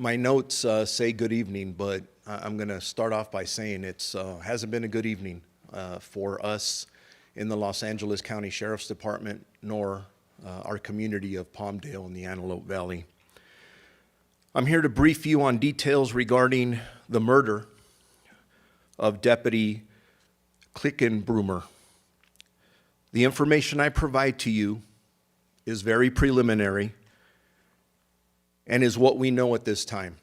My notes say good evening, but I'm going to start off by saying it hasn't been a good evening for us in the Los Angeles County Sheriff's Department, nor our community of Palmdale and the Antelope Valley. I'm here to brief you on details regarding the murder of Deputy Klickenbrummer. The information I provide to you is very preliminary and is what we know at this time.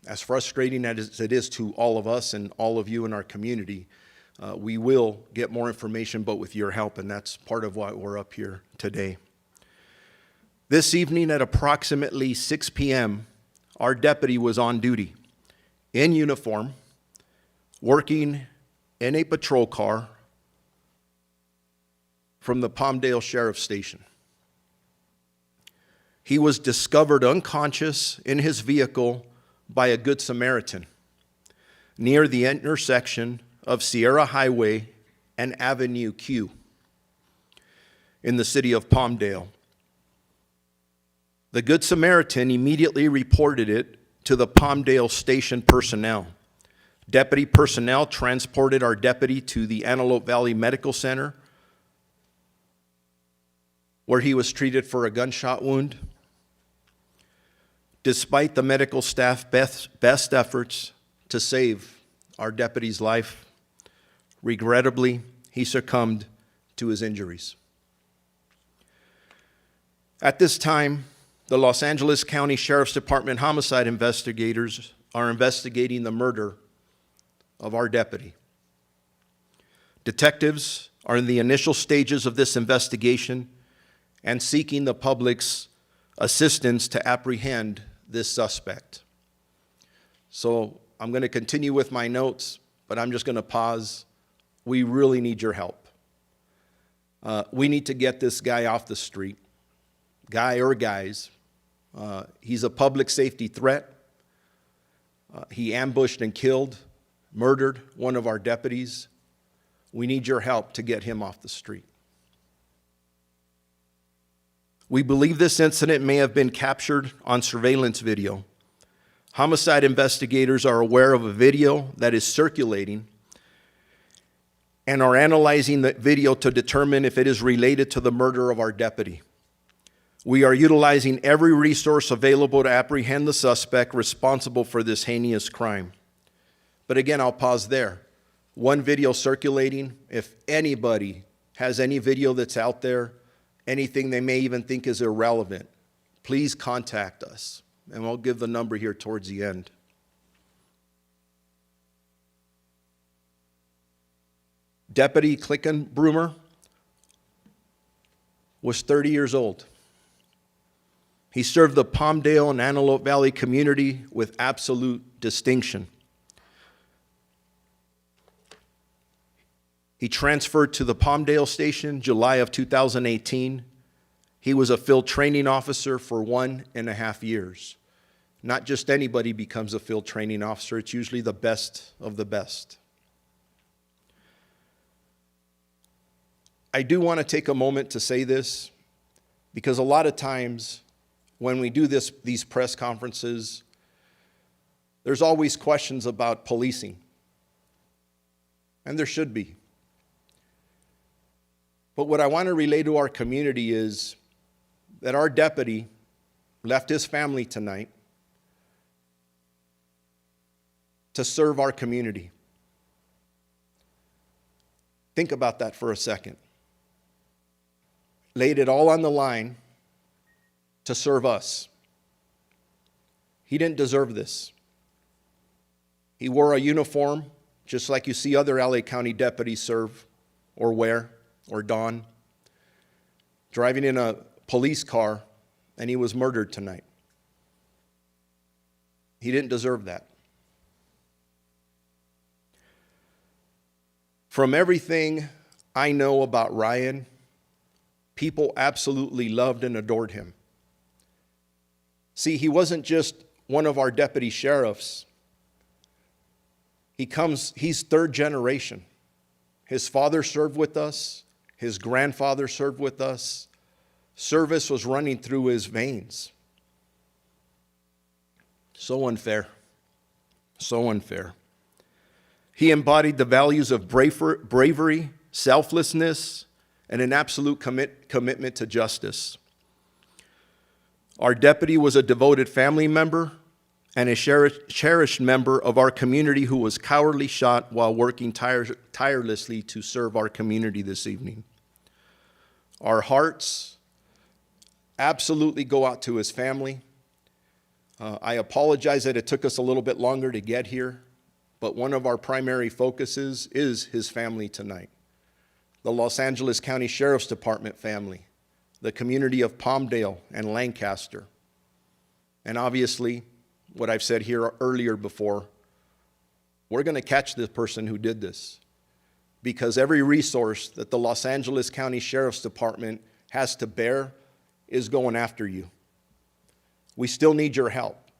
As frustrating as it is to all of us and all of you in our community, we will get more information, but with your help, and that's part of why we're up here today. This evening at approximately 6 p.m., our deputy was on duty, in uniform, working in a patrol car from the Palmdale Sheriff's Station. He was discovered unconscious in his vehicle by a Good Samaritan near the intersection of Sierra Highway and Avenue Q in the city of Palmdale. The Good Samaritan immediately reported it to the Palmdale station personnel. Deputy personnel transported our deputy to the Antelope Valley Medical Center, where he was treated for a gunshot wound. Despite the medical staff's best efforts to save our deputy's life, regrettably, he succumbed to his injuries. At this time, the Los Angeles County Sheriff's Department homicide investigators are investigating the murder of our deputy. Detectives are in the initial stages of this investigation and seeking the public's assistance to apprehend this suspect. So I'm going to continue with my notes, but I'm just going to pause. We really need your help. We need to get this guy off the street, guy or guys. He's a public safety threat. He ambushed and killed, murdered one of our deputies. We need your help to get him off the street. We believe this incident may have been captured on surveillance video. Homicide investigators are aware of a video that is circulating and are analyzing the video to determine if it is related to the murder of our deputy. We are utilizing every resource available to apprehend the suspect responsible for this heinous crime. But again, I'll pause there. One video circulating. If anybody has any video that's out there, anything they may even think is irrelevant, please contact us, and we'll give the number here towards the end. Deputy Klickenbrummer was 30 years old. He served the Palmdale and Antelope Valley community with absolute distinction. He transferred to the Palmdale station July of 2018. He was a field training officer for 1.5 years. Not just anybody becomes a field training officer. It's usually the best of the best. I do want to take a moment to say this, because a lot of times when we do these press conferences, there's always questions about policing. And there should be. But what I want to relay to our community is that our deputy left his family tonight to serve our community. Think about that for a second. Laid it all on the line to serve us. He didn't deserve this. He wore a uniform just like you see other LA County deputies serve or wear or don, driving in a police car, and he was murdered tonight. He didn't deserve that. From everything I know about Ryan, people absolutely loved and adored him. See, he wasn't just one of our deputy sheriffs. He's third generation. His father served with us. His grandfather served with us. Service was running through his veins. So unfair. So unfair. He embodied the values of bravery, selflessness, and an absolute commitment to justice. Our deputy was a devoted family member and a cherished member of our community who was cowardly shot while working tirelessly to serve our community this evening. Our hearts absolutely go out to his family. I apologize that it took us a little bit longer to get here, but one of our primary focuses is his family tonight. The Los Angeles County Sheriff's Department family, the community of Palmdale and Lancaster, and obviously, what I've said here earlier before, we're going to catch the person who did this, because every resource that the Los Angeles County Sheriff's Department has to bear is going after you. We still need your help.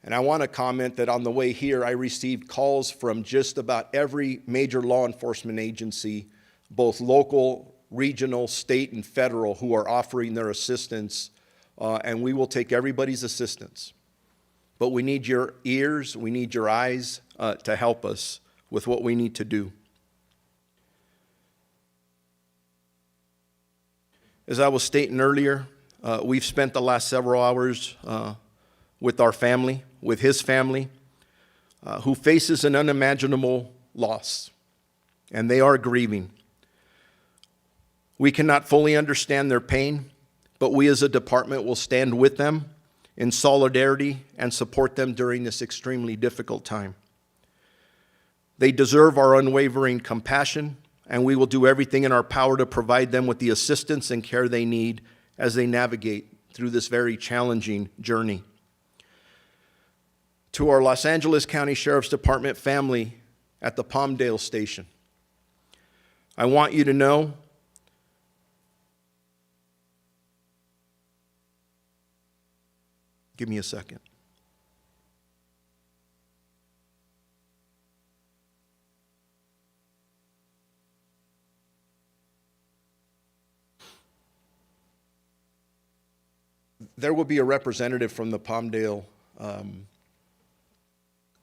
And I want to comment that on the way here, I received calls from just about every major law enforcement agency, both local, regional, state, and federal, who are offering their assistance, and we will take everybody's assistance. But we need your ears, we need your eyes to help us with what we need to do. As I was stating earlier, we've spent the last several hours with our family, with his family, who faces an unimaginable loss, and they are grieving. We cannot fully understand their pain, but we as a department will stand with them in solidarity and support them during this extremely difficult time. They deserve our unwavering compassion, and we will do everything in our power to provide them with the assistance and care they need as they navigate through this very challenging journey. To our Los Angeles County Sheriff's Department family at the Palmdale station, I want you to know give me a second. There will be a representative from the Palmdale,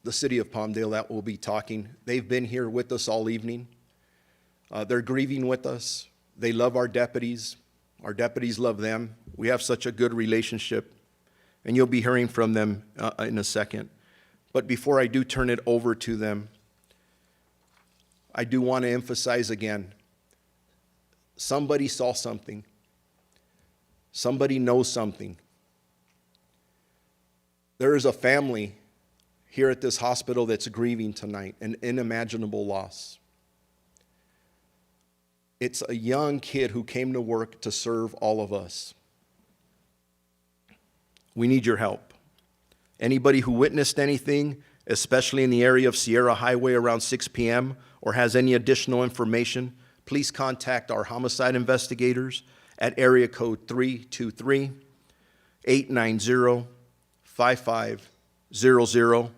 the city of Palmdale, that will be talking. They've been here with us all evening. They're grieving with us. They love our deputies. Our deputies love them. We have such a good relationship, and you'll be hearing from them in a second. But before I do turn it over to them, I do want to emphasize again, somebody saw something. Somebody knows something. There is a family here at this hospital that's grieving tonight, an unimaginable loss. It's a young kid who came to work to serve all of us. We need your help. Anybody who witnessed anything, especially in the area of Sierra Highway around 6 p.m., or has any additional information, please contact our homicide investigators at area code 323-890-5500.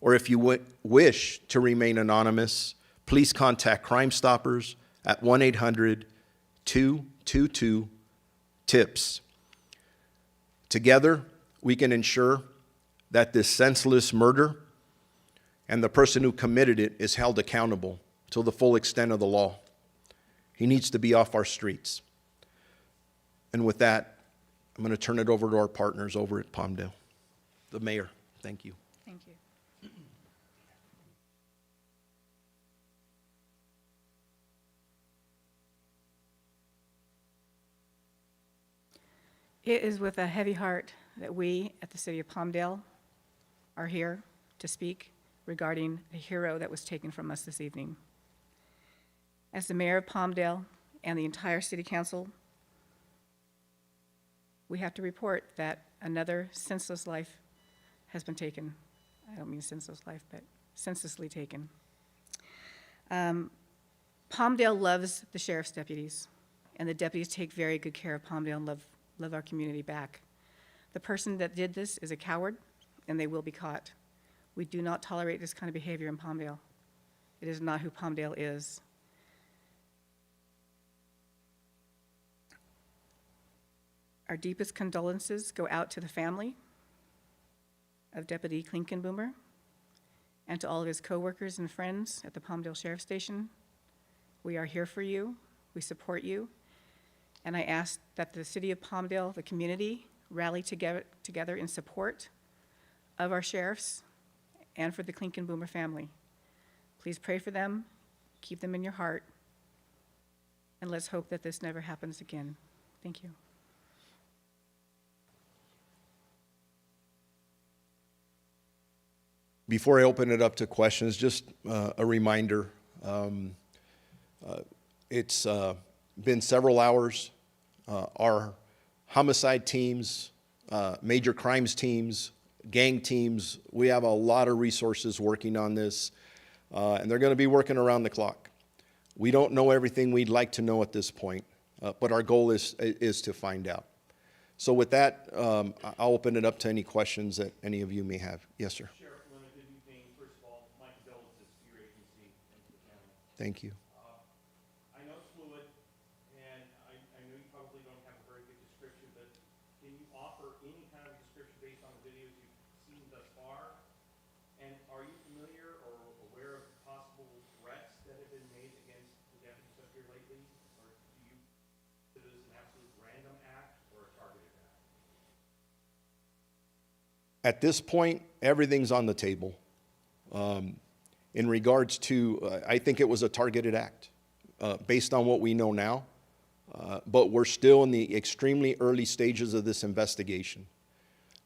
Or if you wish to remain anonymous, please contact Crime Stoppers at 1-800-222-TIPS. Together, we can ensure that this senseless murder and the person who committed it is held accountable to the full extent of the law. He needs to be off our streets. And with that, I'm going to turn it over to our partners over at Palmdale. The mayor, thank you. Thank you. It is with a heavy heart that we at the City of Palmdale are here to speak regarding the hero that was taken from us this evening. As the mayor of Palmdale and the entire City Council, we have to report that another senseless life has been taken. I don't mean senseless life, but senselessly taken. Palmdale loves the sheriff's deputies, and the deputies take very good care of Palmdale and love our community back. The person that did this is a coward, and they will be caught. We do not tolerate this kind of behavior in Palmdale. It is not who Palmdale is. Our deepest condolences go out to the family of Deputy Klinkenboomer and to all of his coworkers and friends at the Palmdale Sheriff's Station. We are here for you. We support you. And I ask that the city of Palmdale, the community, rally together in support of our sheriffs and for the Klinkenboomer family. Please pray for them, keep them in your heart, and let's hope that this never happens again. Thank you. Before I open it up to questions, just a reminder. It's been several hours. Our homicide teams, major crimes teams, gang teams, we have a lot of resources working on this, and they're going to be working around the clock. We don't know everything we'd like to know at this point, but our goal is to find out. So with that, I'll open it up to any questions that any of you may have. Yes, sir. Sheriff Luna, good evening. First of all, my condolences to your agency and to the family. Thank you. I know it's fluid, and I know you probably don't have a very good description, but can you offer any kind of description based on the videos you've seen thus far? And are you familiar or aware of possible threats that have been made against the deputies up here lately? Or do you consider this an absolute random act or a targeted act? At this point, everything's on the table. In regards to, I think it was a targeted act, based on what we know now, but we're still in the extremely early stages of this investigation.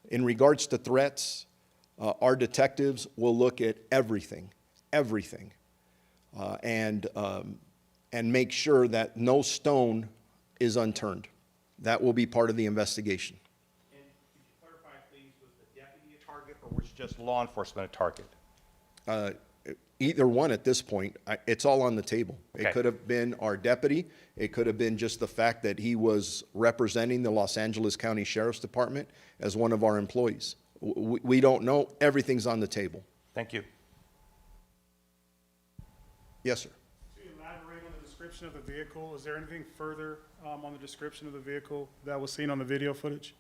In regards to threats, our detectives will look at everything, and make sure that no stone is unturned. That will be part of the investigation. And could you clarify, please, was the deputy a target or was just law enforcement a target? Either one at this point, it's all on the table. It Okay. could have been our deputy. It could have been just the fact that he was representing the Los Angeles County Sheriff's Department as one of our employees. We don't know. Everything's on the table. Thank you. Yes, sir. To elaborate on the description of the vehicle, is there anything further on the description of the vehicle that was seen on the video footage?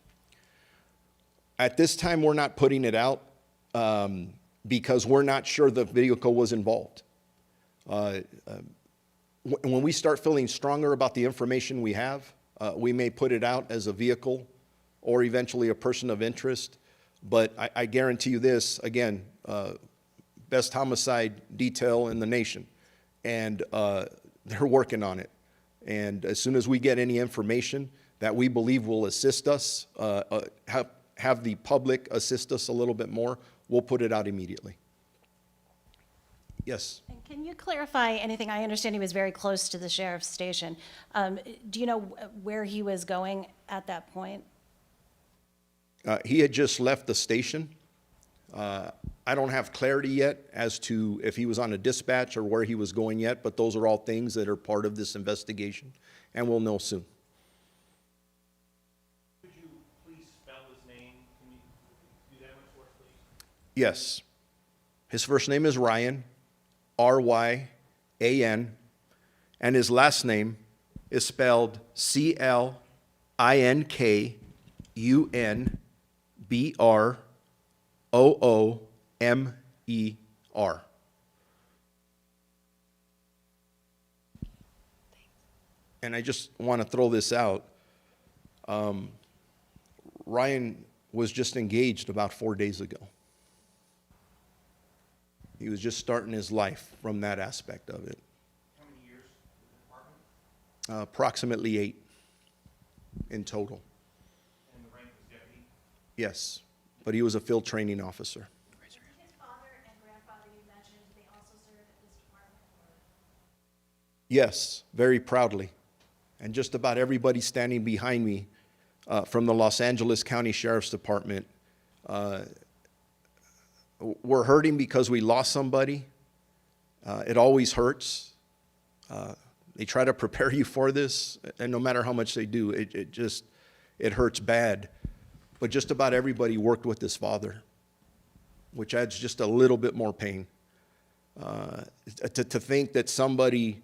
At this time, we're not putting it out because we're not sure the vehicle was involved. When we start feeling stronger about the information we have, we may put it out as a vehicle or eventually a person of interest. But I guarantee you this, again, best homicide detail in the nation. And they're working on it. And as soon as we get any information that we believe will assist us, have the public assist us a little bit more, we'll put it out immediately. Yes. And can you clarify anything? I understand he was very close to the sheriff's station. Do you know where he was going at that point? He had just left the station. I don't have clarity yet as to if he was on a dispatch or where he was going yet, but those are all things that are part of this investigation, and we'll know soon. Could you please spell his name? Can you do that much for us, please? Yes. His first name is Ryan, R-Y-A-N, and his last name is spelled C-L-I-N-K-U-N-B-R-O-O-M-E-R. And I just want to throw this out. Ryan was just engaged about 4 days ago. He was just starting his life from that aspect of it. How many years in the department? Approximately 8 in total. And the rank was deputy? Yes, but he was a field training officer. His father and grandfather, you mentioned, they also serve at this department? Yes, very proudly. And just about everybody standing behind me from the Los Angeles County Sheriff's Department, we're hurting because we lost somebody. It always hurts. They try to prepare you for this, and no matter how much they do, it hurts bad. But just about everybody worked with his father, which adds just a little bit more pain. To think that somebody,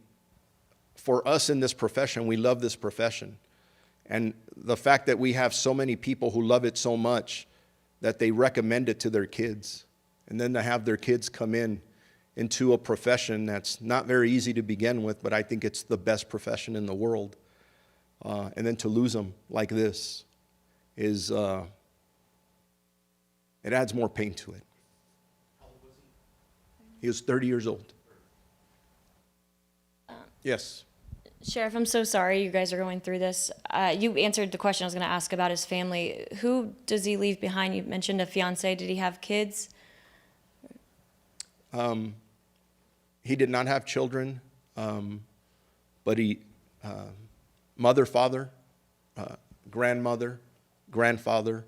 for us in this profession, we love this profession. And the fact that we have so many people who love it so much, that they recommend it to their kids. And then to have their kids come into a profession that's not very easy to begin with, but I think it's the best profession in the world. And then to lose them like this is, it adds more pain to it. He was 30 years old. Yes. Sheriff, I'm so sorry you guys are going through this. You answered the question I was going to ask about his family. Who does he leave behind? You mentioned a fiance. Did he have kids? He did not have children, but he, mother, father, grandmother, grandfather.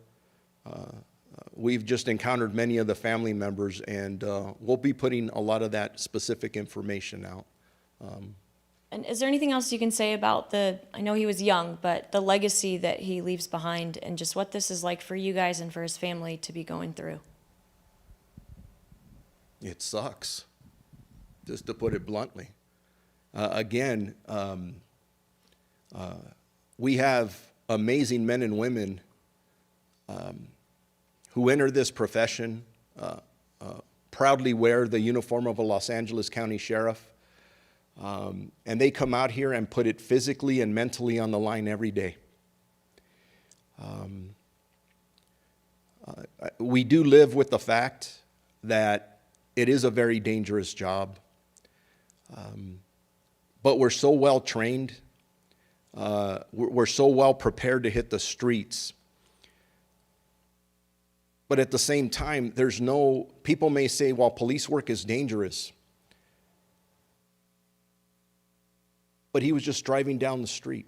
We've just encountered many of the family members, and we'll be putting a lot of that specific information out. And is there anything else you can say about I know he was young, but the legacy that he leaves behind and just what this is like for you guys and for his family to be going through? It sucks, just to put it bluntly. Again, we have amazing men and women who enter this profession, proudly wear the uniform of a Los Angeles County Sheriff, and they come out here and put it physically and mentally on the line every day. We do live with the fact that it is a very dangerous job, but we're so well trained, we're so well prepared to hit the streets. But at the same time, people may say, well, police work is dangerous. But he was just driving down the street.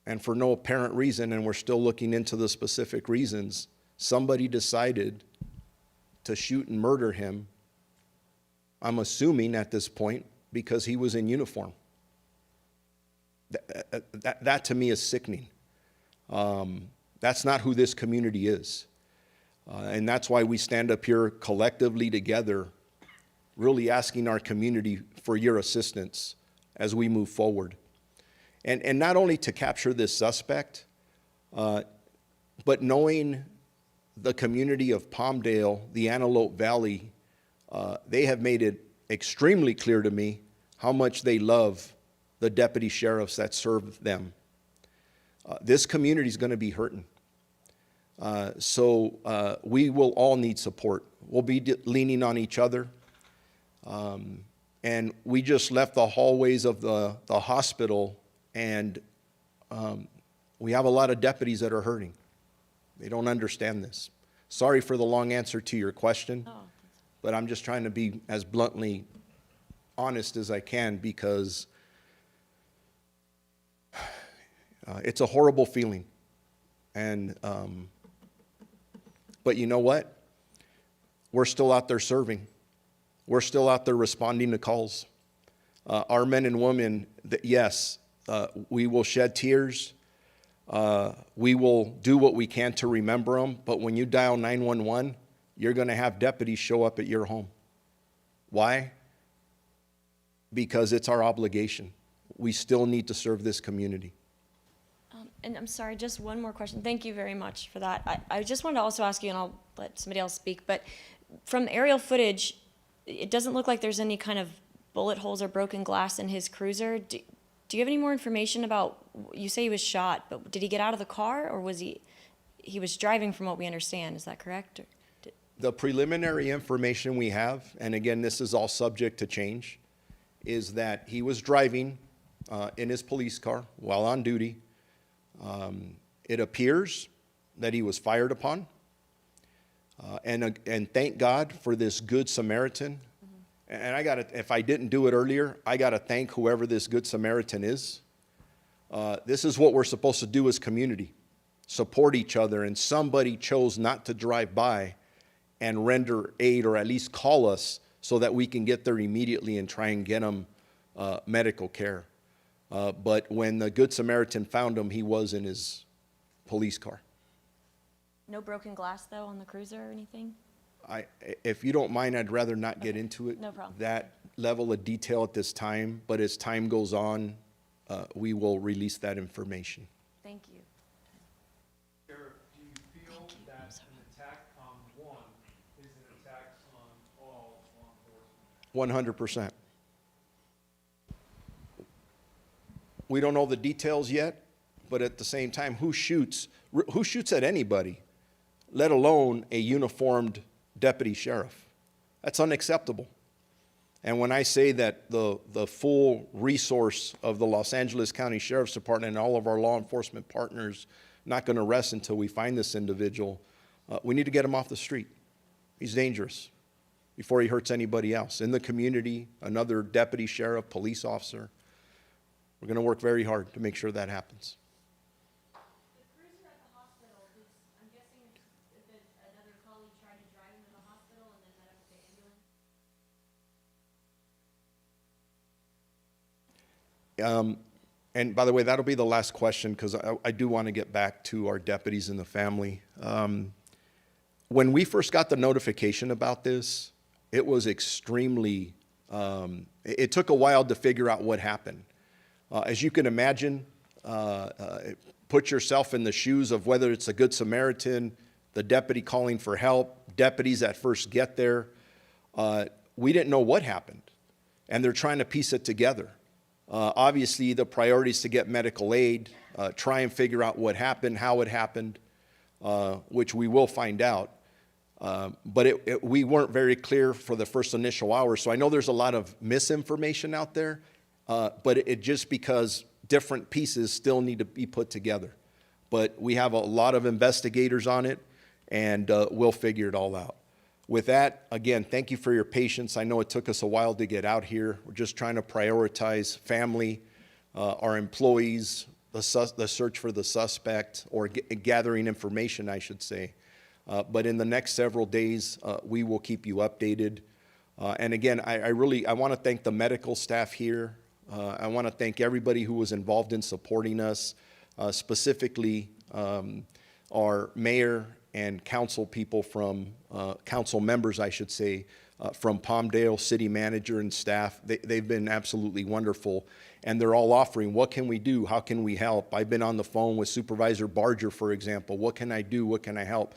And for no apparent reason, and we're still looking into the specific reasons, somebody decided to shoot and murder him, I'm assuming at this point, because he was in uniform. That to me is sickening. That's not who this community is. And that's why we stand up here collectively together, really asking our community for your assistance as we move forward. And not only to capture this suspect, but knowing the community of Palmdale, the Antelope Valley, they have made it extremely clear to me how much they love the deputy sheriffs that serve them. This community is going to be hurting. So we will all need support. We'll be leaning on each other. And we just left the hallways of the hospital, and we have a lot of deputies that are hurting. They don't understand this. Sorry for the long answer to your question, but I'm just trying to be as bluntly honest as I can, because it's a horrible feeling. And but you know what? We're still out there serving. We're still out there responding to calls. Our men and women, yes, we will shed tears. We will do what we can to remember them. But when you dial 911, you're going to have deputies show up at your home. Why? Because it's our obligation. We still need to serve this community. And I'm sorry, just one more question. Thank you very much for that. I just wanted to also ask you, and I'll let somebody else speak, but from aerial footage, it doesn't look like there's any kind of bullet holes or broken glass in his cruiser. Do you have any more information about, you say he was shot, but did he get out of the car, or was he was driving from what we understand, is that correct? The preliminary information we have, and again, this is all subject to change, is that he was driving in his police car while on duty. It appears that he was fired upon. And thank God for this Good Samaritan. And if I didn't do it earlier, I got to thank whoever this Good Samaritan is. This is what we're supposed to do as community, support each other. And somebody chose not to drive by and render aid, or at least call us, so that we can get there immediately and try and get them medical care. But when the Good Samaritan found him, he was in his police car. No broken glass, though, on the cruiser or anything? If you don't mind, I'd rather not get into it. No problem. That level of detail at this time, but as time goes on, we will release that information. Thank you. Sheriff, do you feel that 100%. We don't know the details yet, but at the same time, who shoots at anybody, let alone a uniformed deputy sheriff? That's unacceptable. And when I say that the full resource of the Los Angeles County Sheriff's Department and all of our law enforcement partners not going to rest until we find this individual, we need to get him off the street. He's dangerous before he hurts anybody else. In the community, another deputy sheriff, police officer. We're going to work very hard to make sure that happens. The cruiser at the hospital, I'm guessing that another colleague tried to drive him to the hospital and then met up with the ambulance? And by the way, that'll be the last question because I do want to get back to our deputies and the family. When we first got the notification about this, it was extremely, it took a while to figure out what happened. As you can imagine, put yourself in the shoes of whether it's a Good Samaritan, the deputy calling for help, deputies that first get there. We didn't know what happened, and they're trying to piece it together. Obviously, the priority is to get medical aid, try and figure out what happened, how it happened, which we will find out. But we weren't very clear for the first initial hours, so I know there's a lot of misinformation out there. But it just because different pieces still need to be put together. But we have a lot of investigators on it, and we'll figure it all out. With that, again, thank you for your patience. I know it took us a while to get out here. We're just trying to prioritize family, our employees, the search for the suspect, or gathering information, I should say. But in the next several days, we will keep you updated. And again, I want to thank the medical staff here. I want to thank everybody who was involved in supporting us, specifically our mayor and council people from, council members, I should say, from Palmdale, city manager and staff. They've been absolutely wonderful. And they're all offering, what can we do? How can we help? I've been on the phone with Supervisor Barger, for example. What can I do? What can I help?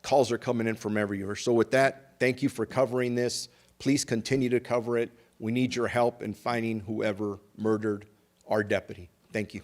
Calls are coming in from everywhere. So with that, thank you for covering this. Please continue to cover it. We need your help in finding whoever murdered our deputy. Thank you.